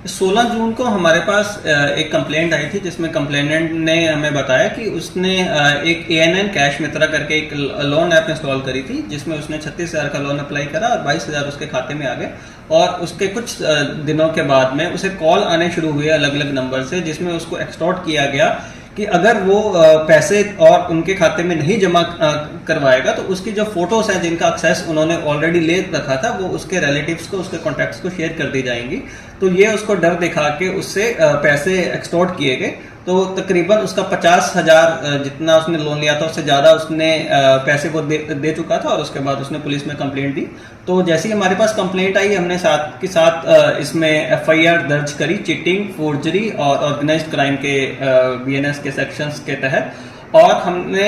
16 जून को हमारे पास एक कंप्लेंट आई थी जिसमें कंप्लेनेंट ने हमें बताया कि उसने एक ANN कैश मित्रा करके एक लोन ऐप इंस्टॉल करी थी जिसमें उसने 36,000 का लोन अप्लाई करा और 22,000 उसके खाते में आ गए। और उसके कुछ दिनों के बाद में उसे कॉल आने शुरू हुए अलग अलग नंबर से जिसमें उसको एक्सटॉर्ट किया गया कि अगर वो पैसे और उनके खाते में नहीं जमा करवाएगा तो उसकी जो फोटोज हैं जिनका एक्सेस उन्होंने ऑलरेडी ले रखा था वो उसके रिलेटिव्स को, उसके कॉन्टैक्ट्स को शेयर कर दी जाएंगी। तो ये उसको डर दिखा के उससे पैसे एक्सटॉर्ट किए गए। तो तकरीबन उसका 50,000 जितना उसने लोन लिया था उससे ज़्यादा उसने पैसे वो दे चुका था और उसके बाद उसने पुलिस में कंप्लेंट दी। तो जैसे ही हमारे पास कंप्लेंट आई हमने साथ के साथ इसमें FIR दर्ज करी चीटिंग, फोर्जरी और ऑर्गेनाइज्ड क्राइम के BNS के सेक्शंस के तहत। और हमने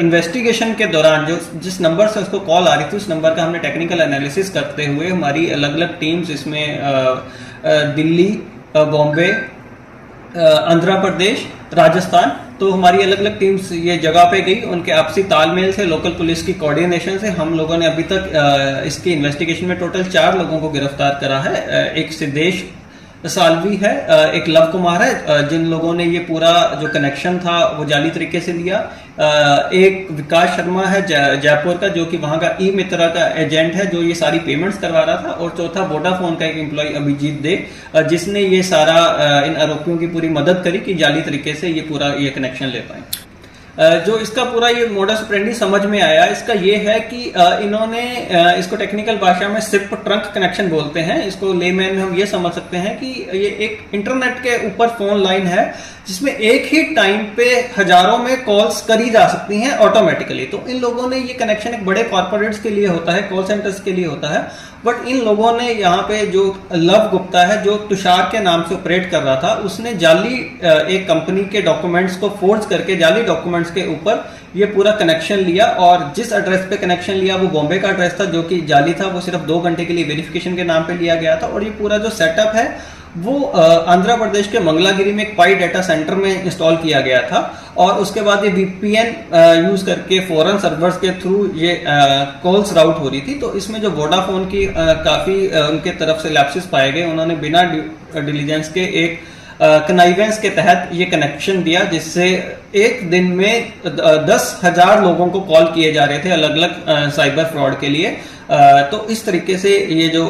इन्वेस्टिगेशन के दौरान जिस नंबर से उसको कॉल आ रही थी उस नंबर का हमने टेक्निकल एनालिसिस करते हुए हमारी अलग अलग टीम्स इसमें दिल्ली, बॉम्बे, आंध्र प्रदेश, राजस्थान, तो हमारी अलग अलग टीम्स ये जगह पे गई। उनके आपसी तालमेल से, लोकल पुलिस की कोऑर्डिनेशन से हम लोगों ने अभी तक इसकी इन्वेस्टिगेशन में टोटल 4 लोगों को गिरफ्तार करा है। एक सिद्धेश सालवी है, एक लव कुमार है जिन लोगों ने ये पूरा जो कनेक्शन था वो जाली तरीके से लिया, एक विकास शर्मा है जयपुर का जो कि वहां का ई मित्रा का एजेंट है जो ये सारी पेमेंट्स करवा रहा था, और चौथा वोडाफोन का एक एम्प्लॉय अभिजीत दे जिसने ये सारा इन आरोपियों की पूरी मदद करी कि जाली तरीके से ये पूरा ये कनेक्शन ले पाए। जो इसका पूरा ये मोडस ऑपरेंडी समझ में आया इसका ये है कि इन्होंने इसको टेक्निकल भाषा में सिप ट्रंक कनेक्शन बोलते हैं। इसको लेमैन में हम ये समझ सकते हैं कि ये एक इंटरनेट के ऊपर फोन लाइन है जिसमें एक ही टाइम पे हजारों में कॉल्स करी जा सकती हैं ऑटोमेटिकली। तो इन लोगों ने ये कनेक्शन एक बड़े कॉर्पोरेट्स के लिए होता है, कॉल सेंटर्स के लिए होता है, बट इन लोगों ने यहाँ पे जो लव गुप्ता है जो तुषार के नाम से ऑपरेट कर रहा था उसने जाली एक कंपनी के डॉक्यूमेंट्स को फोर्ज करके जाली डॉक्यूमेंट्स के ऊपर ये पूरा कनेक्शन लिया। और जिस एड्रेस पे कनेक्शन लिया वो बॉम्बे का एड्रेस था जो कि जाली था, वो सिर्फ 2 घंटे के लिए वेरिफिकेशन के नाम पे लिया गया था। और ये पूरा जो सेटअप है वो आंध्र प्रदेश के मंगलागिरी में एक पाई डाटा सेंटर में इंस्टॉल किया गया था और उसके बाद ये VPN यूज करके फॉरेन सर्वर्स के थ्रू ये कॉल्स राउट हो रही थी। तो इसमें जो वोडाफोन की काफी उनके तरफ से लैप्सेस पाए गए, उन्होंने बिना डिलीजेंस के एक कनाइवेंस के तहत ये कनेक्शन दिया जिससे एक दिन में 10,000 लोगों को कॉल किए जा रहे थे अलग अलग साइबर फ्रॉड के लिए। तो इस तरीके से ये जो